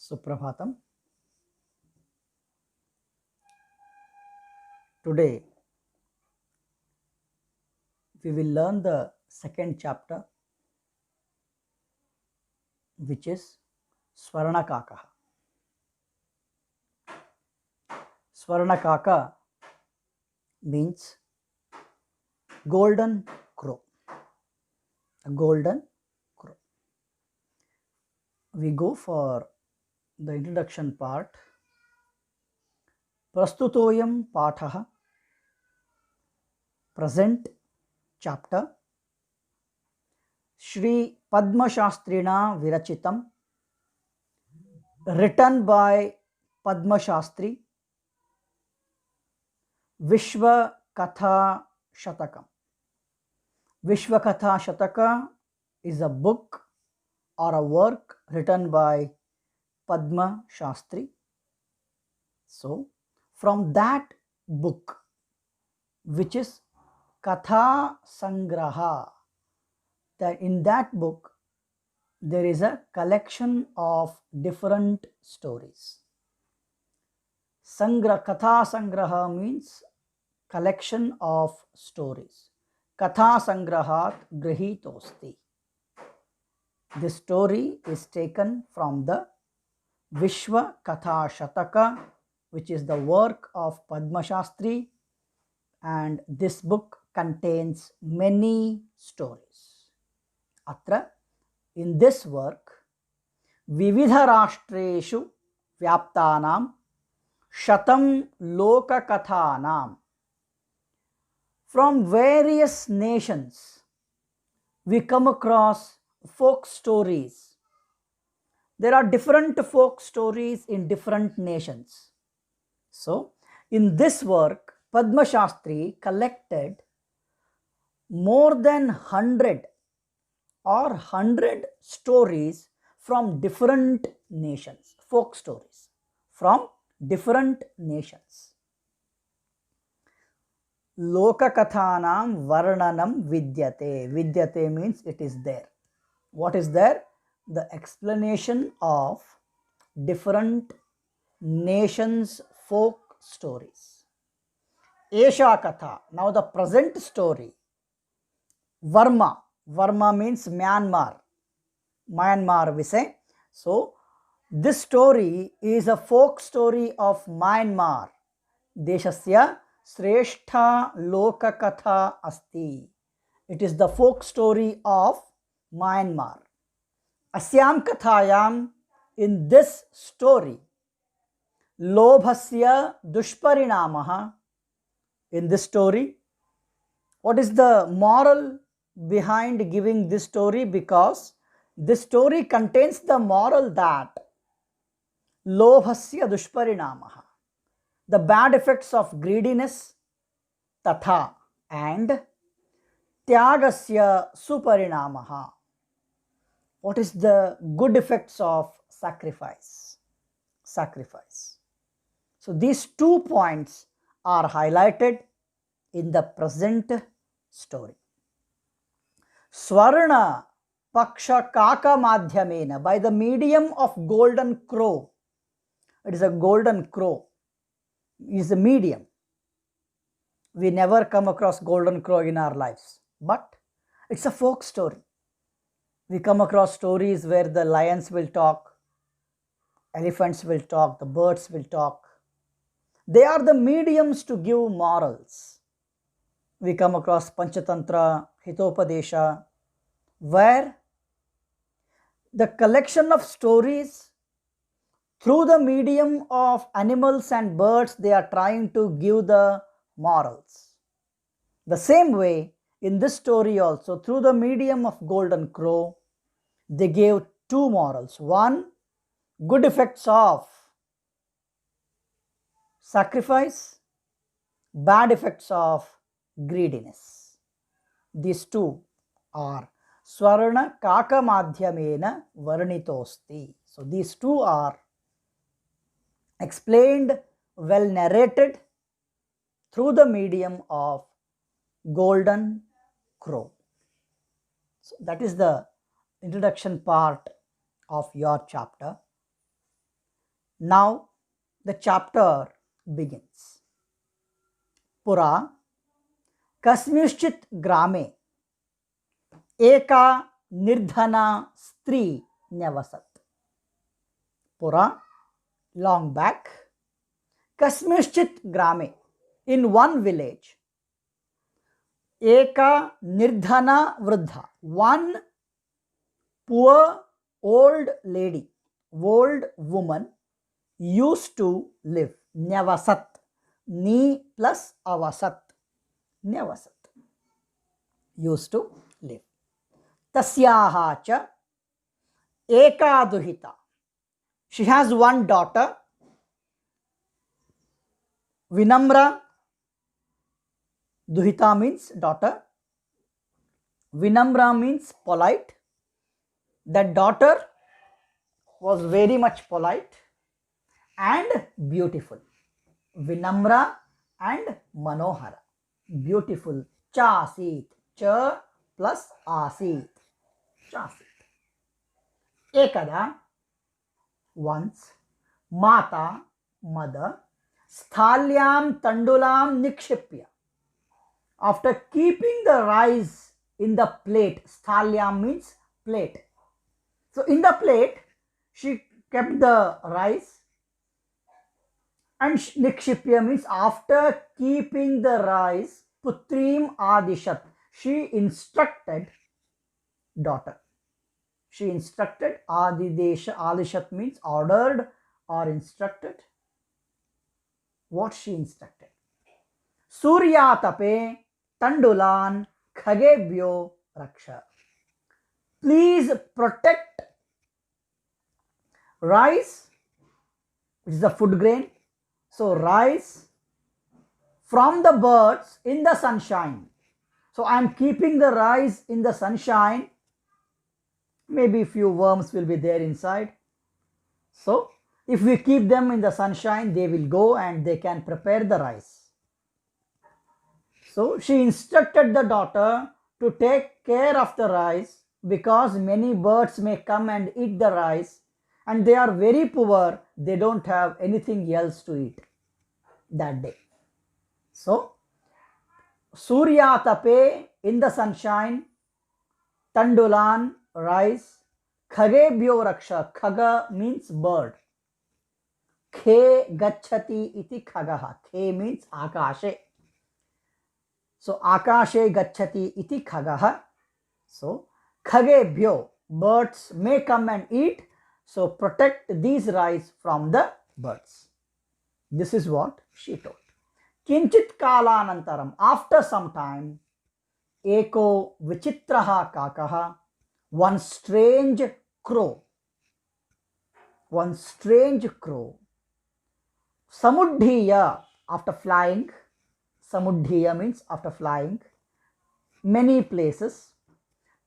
Suprabhatam. Today we will learn the second chapter, which is Swarnakaka. Swarnakaka means golden crow. A golden crow. We go for the introduction part. Prastutoyam Pathaha, present chapter, Shri Padma Shastrina Virachitam, written by Padma Shastri, Vishwa Katha Shatakam. Vishwa Katha Shataka is a book or a work written by Padma Shastri. So, from that book, which is Katha Sangraha, that in that book there is a collection of different stories. Katha Sangraha means collection of stories. Katha Sangrahat Grihitosti. This story is taken from the Vishwa Katha Shataka, which is the work of Padma Shastri, and this book contains many stories. Atra, in this work, Vividha Rashtreshu Vyaptanam Shatam Loka Kathanam. From various nations, we come across folk stories. There are different folk stories in different nations. So, in this work, Padma Shastri collected more than 100 stories from different nations, folk stories from different nations. Loka Kathanam Varnanam Vidyate. Vidyate means it is there. What is there? The explanation of different nations' folk stories. Esha Katha. Now the present story. Varma. Varma means Myanmar. Myanmar we say. So this story is a folk story of Myanmar. Deshasya Sreshtha Loka Katha Asti. It is the folk story of Myanmar. Asyam Kathayam, in this story, Lobhasya Dushparinamaha, in this story, what is the moral behind giving this story? Because this story contains the moral that Lobhasya Dushparinamaha, the bad effects of greediness, tatha, and Tyagasya Suparinamaha. What is the good effects of sacrifice? Sacrifice. So these 2 points are highlighted in the present story. Swarna Paksha Kaka Madhyamena, by the medium of golden crow. It is a golden crow, is a medium. We never come across golden crow in our lives, but it's a folk story. We come across stories where the lions will talk, elephants will talk, the birds will talk. They are the mediums to give morals. We come across Panchatantra, Hitopadesha, where the collection of stories through the medium of animals and birds, they are trying to give the morals. The same way, in this story also, through the medium of golden crow, they gave 2 morals. One, good effects of sacrifice, bad effects of greediness. These 2 are Swarna Kaka Madhyamena Varnitosti. So these 2 are explained, well narrated through the medium of golden crow. So that is the introduction part of your chapter. Now the chapter begins. Pura kasmischit grame eka nirdhana stri nyavasat. Pura, long back, kasmischit grame, in one village, eka nirdhana vruddha, one poor old lady, old woman used to live. Nyavasat, ni plus avasat, nyavasat, used to live. Tasyaha cha eka duhita, she has one daughter, Vinamra. Duhita means daughter, Vinamra means polite. That daughter was very much polite and beautiful. Vinamra and Manohara, beautiful. Chasit, cha plus asit, chasit. Ekada, once, Mata, mother, sthalyam tandulam nikshipya, after keeping the rice in the plate, sthalyam means plate. So in the plate, she kept the rice, and nikshipya means after keeping the rice, putrim adishat, she instructed daughter. She instructed, adidesha, adishat means ordered or instructed. What she instructed? Surya tape tandulan khagebhyo raksha. Please protect rice, which is a food grain. So rice from the birds in the sunshine. So I am keeping the rice in the sunshine. Maybe few worms will be there inside. So if we keep them in the sunshine, they will go and they can prepare the rice. So she instructed the daughter to take care of the rice, because many birds may come and eat the rice, and they are very poor, they don't have anything else to eat that day. So Surya tape, in the sunshine, tandulan, rice, khagebhyo raksha, khaga means bird, khe gachati iti khagaha, khe means akashe. So akashe gachati iti khagaha. So khagebhyo, birds may come and eat, so protect these rice from the birds. This is what she told. Kinchit kalanantaram, after some time, eko vichitraha kakaha, one strange crow, samudhiya, after flying, samudhiya means after flying many places,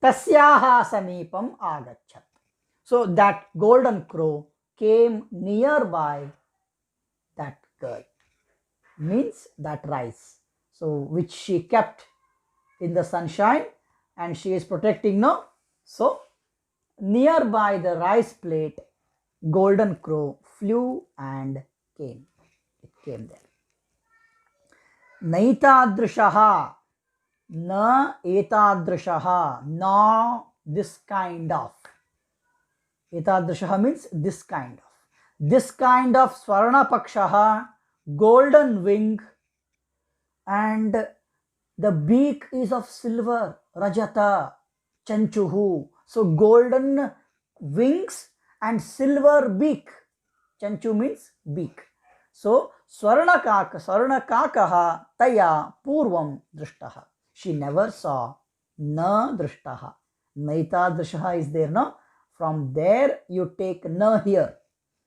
tasyaha samipam agachat. So that golden crow came nearby that girl, means that rice, so which she kept in the sunshine and she is protecting now. So nearby the rice plate, golden crow flew and came. It came there. Naitadrishaha, na etadrishaha, no this kind of. Etadrishaha means this kind of. This kind of Swarna Pakshaha, golden wing, and the beak is of silver, Rajata, Chanchuhu. So golden wings and silver beak. Chanchu means beak. So Swarna Kakaha Taya Purvam Drishtaha. She never saw Na Drishtaha. Naita Drishaha is there, no? From there you take Na here.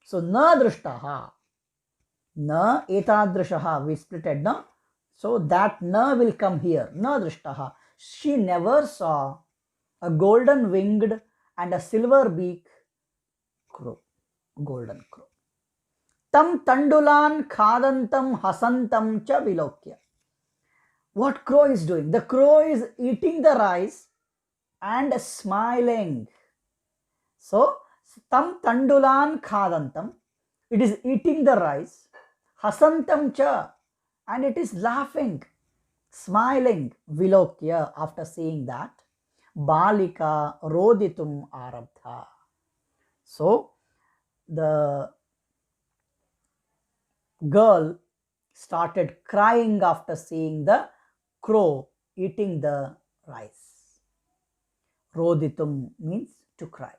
So Na Drishtaha. Na etadrishaha, we splitted, no? So that na will come here. Na drishtaha. She never saw a golden winged and a silver beak crow. Golden crow. Tam tandulan khadantam hasantam cha vilokya. What crow is doing? The crow is eating the rice and smiling. So tam tandulan khadantam. It is eating the rice. Hasantam cha, and it is laughing, smiling. Vilokya, after seeing that, Balika roditum arabdha. So the girl started crying after seeing the crow eating the rice. Roditum means to cry.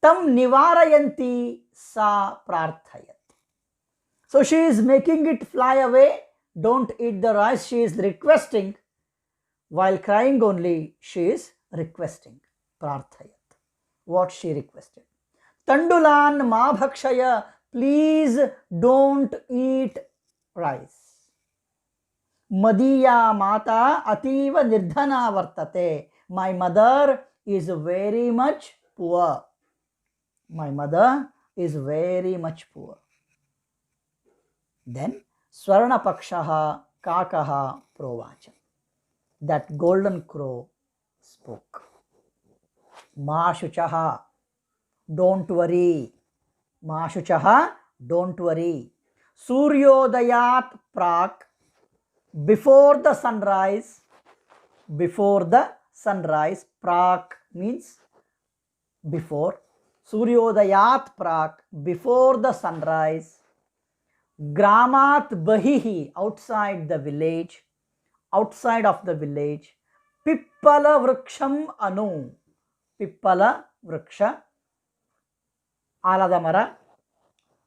Tam nivarayanti sa prarthayat. So she is making it fly away. Don't eat the rice. She is requesting. While crying only, she is requesting. Prarthayat. What she requested. Tandulan ma bhakshaya. Please don't eat rice. Madiya mata ativa nirdhana vartate. My mother is very much poor. My mother is very much poor. Then Swarna Pakshaha Kakaha Provacha. That golden crow spoke. Ma Shuchaha, don't worry. Ma Shuchaha, don't worry. Suryodayat Prak, before the sunrise, Prak means before. Suryodayat Prak, before the sunrise. Gramat Bahihi, outside of the village. Pippala Vriksham Anu. Pippala Vriksha. Aladamara.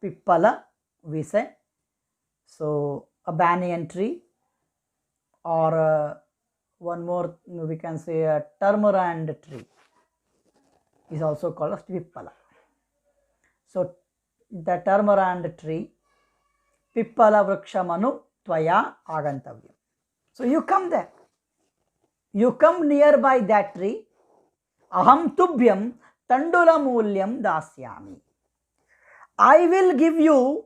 Pippala, we say. So, a banyan tree, or one more, we can say a tamarind tree is also called as Pippala. So, the tamarind tree, Pippala Vrikshamanu Tvaya Agantavyam. So you come there. You come nearby that tree. Aham tubhyam tandula mulyam dasyami. I will give you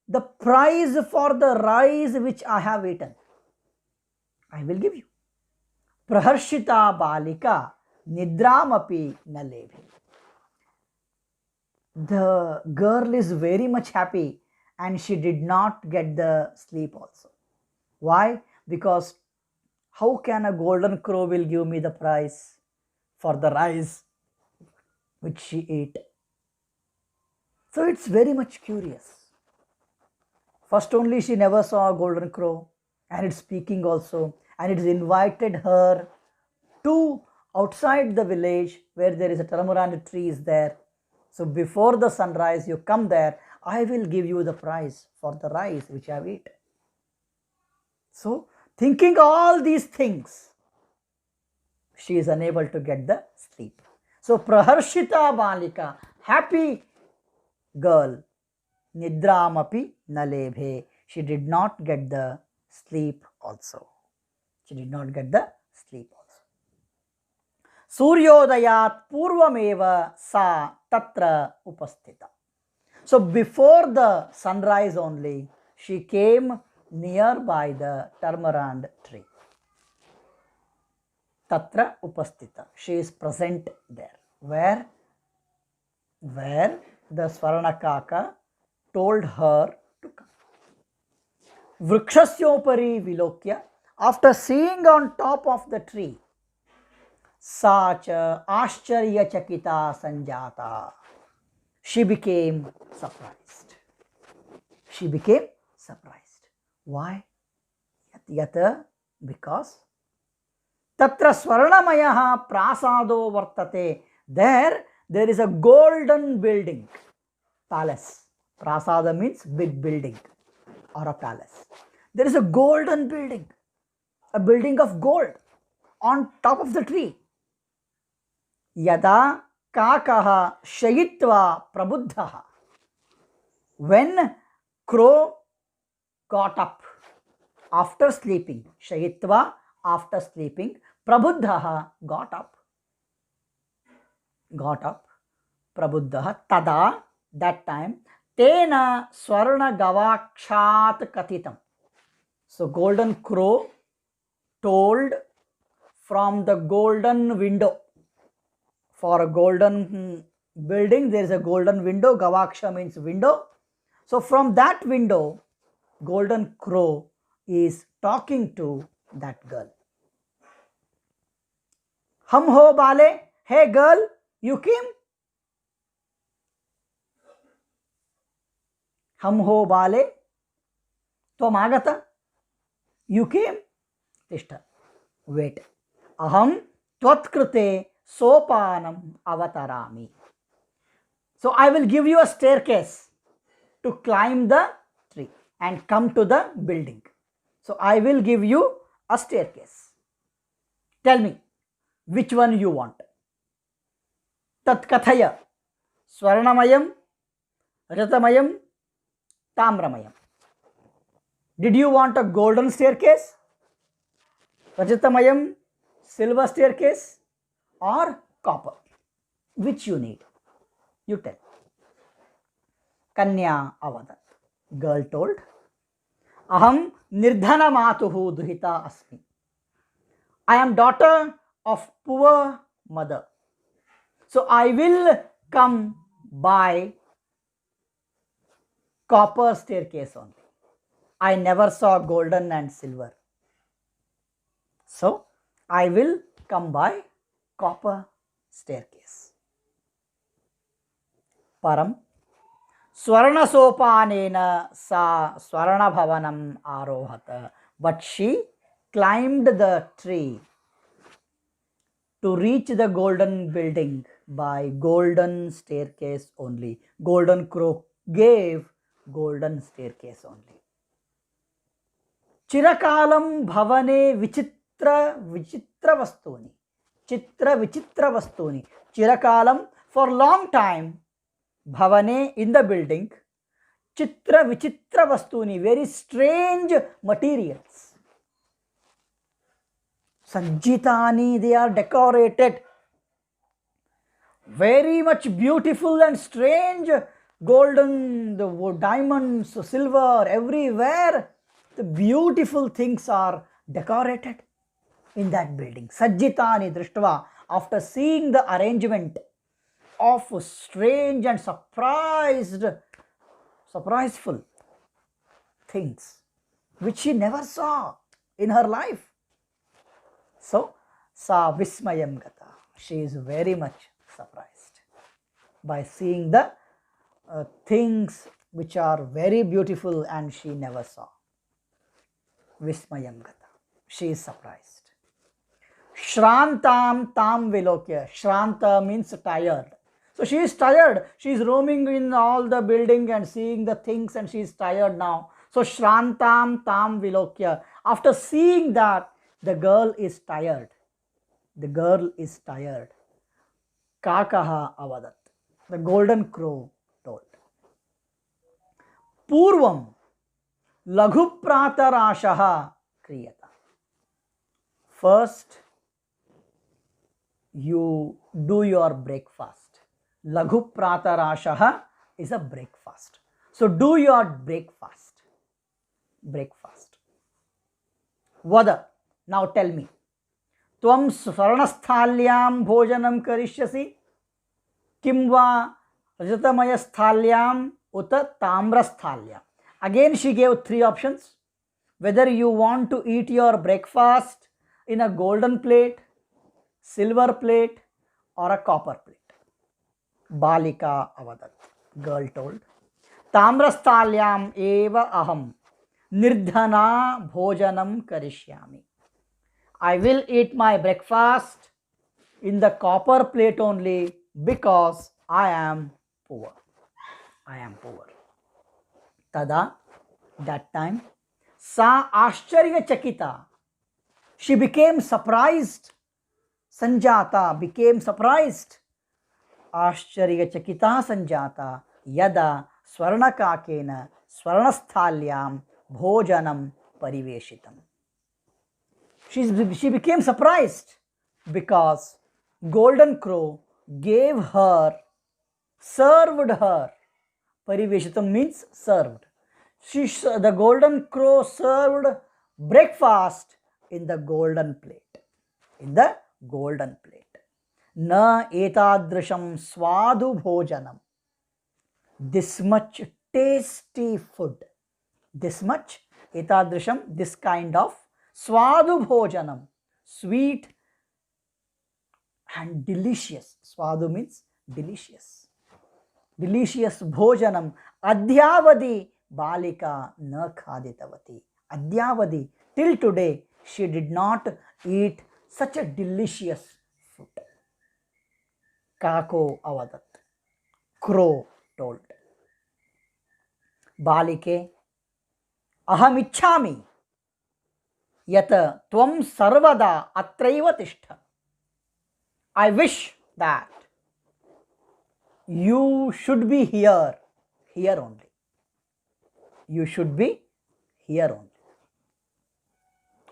the price for the rice which I have eaten. I will give you. Praharshita balika nidramapi nalevi. The girl is very much happy and she did not get the sleep also. Why? Because how can a golden crow will give me the price for the rice which she ate? So it's very much curious. First only she never saw a golden crow, and it's speaking also, and it has invited her to outside the village where there is a tamarind tree is there. So before the sunrise you come there, I will give you the price for the rice which I have eaten. So thinking all these things, she is unable to get the sleep. So Praharshita Balika, happy girl, Nidramapi Nalebhe, she did not get the sleep also. She did not get the sleep also. Suryodayat Purvameva Sa Tatra Upasthita. So before the sunrise only, she came nearby the tamarind tree. Tatra Upasthita. She is present there. Where the Swarnakaka told her to come. Vrikshasyopari Vilokya. After seeing on top of the tree, Sacha Ashcharya Chakita Sanjata. She became surprised. She became surprised. Why? Yata, because Tatra Swarnamayaha Prasado Vartate. There is a golden building, palace. Prasada means big building or a palace. There is a golden building, a building of gold on top of the tree. Yada Kakaha Shayitva Prabuddhaha. When crow got up after sleeping, Shayitva, after sleeping, Prabuddhaha got up, Prabuddhaha, Tada, that time, Tena Swarna Gavakshat Katitam. So golden crow told from the golden window. For a golden building there is a golden window. Gavaksha means window. So from that window, golden crow is talking to that girl. Hum ho bale, hey girl, you came? Hum ho bale, tvam agata, you came? Tishta, wait. Aham tvatkrute sopanam avatarami. So I will give you a staircase to climb the tree and come to the building. So I will give you a staircase. Tell me, which one you want? Tat kathaya. Swarnamayam, Rajatamayam, Tamramayam. Did you want a golden staircase, Rajatamayam, silver staircase, or copper? Which you need? You tell. Kanya avadat. Girl told, Aham nirdhana matuhu duhita asmi. I am daughter of poor mother. So I will come by copper staircase only. I never saw golden and silver. So I will come by copper staircase. Param Swarna sopanena sa Swarna bhavanam arohata. But she climbed the tree to reach the golden building by golden staircase only. Golden crow gave golden staircase only. Chirakalam bhavane vichitra vastuni. Chitra vichitra vastuni. Chirakalam, for long time, bhavane, in the building, chitra vichitra vastuni, very strange materials. Sanjitani, they are decorated. Very much beautiful and strange. Golden, the diamonds, silver, everywhere. The beautiful things are decorated in that building. Sajjitani drishtva, after seeing the arrangement of strange and surpriseful things which she never saw in her life. So, sa vismayam gata. She is very much surprised by seeing the things which are very beautiful and she never saw. Vismayam gata. She is surprised. Shrantam tam vilokya. Shranta means tired. So she is tired. She is roaming in all the building and seeing the things and she is tired now. So Shrantam tam vilokya. After seeing that, the girl is tired. The girl is tired. Kakaha avadat. The golden crow told. Purvam laghu pratarashaha kriyata. First, you do your breakfast. Laghu pratarashaha is a breakfast. So do your breakfast. Breakfast. Vada. Now tell me. Tvam swarnasthalyam bhojanam karishyasi kimva rajatamayasthalyam uta tamrasthalyam. Again she gave three options. Whether you want to eat your breakfast in a golden plate, silver plate, or a copper plate. Balika avadat. Girl told. Tamrasthalyam eva aham nirdhana bhojanam karishyami. I will eat my breakfast in the copper plate only because I am poor. I am poor. Tada, that time, sa ashcharya chakita. She became surprised. Sanjata became surprised. Ashcharya chakita sanjata yada swarnakakena swarnasthalyam bhojanam pariveshitam. She became surprised because golden crow served her. Pariveshitam means served. The golden crow served breakfast in the golden plate. In the golden plate. na etadrisham swadu bhojanam. This much tasty food. This much etadrisham, this kind of swadu bhojanam, sweet and delicious. Swadu means delicious. Delicious bhojanam adhyavadi balika na khaditavati. Adhyavadi, till today she did not eat such a delicious food. Kako avadat. Crow told. Balike aham ichhami yat tvam sarvada atraiva tishtha. I wish that you should be here only. You should be here only.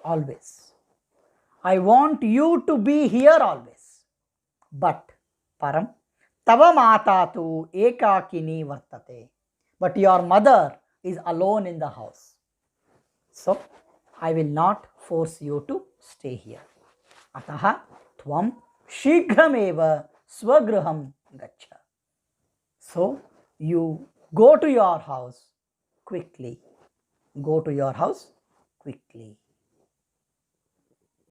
Always. I want you to be here always. But, Param, tava mata tu ekakini vartate. But your mother is alone in the house. So, I will not force you to stay here. Ataha tvam shigrameva swagraham gaccha. So, you go to your house quickly. Go to your house quickly.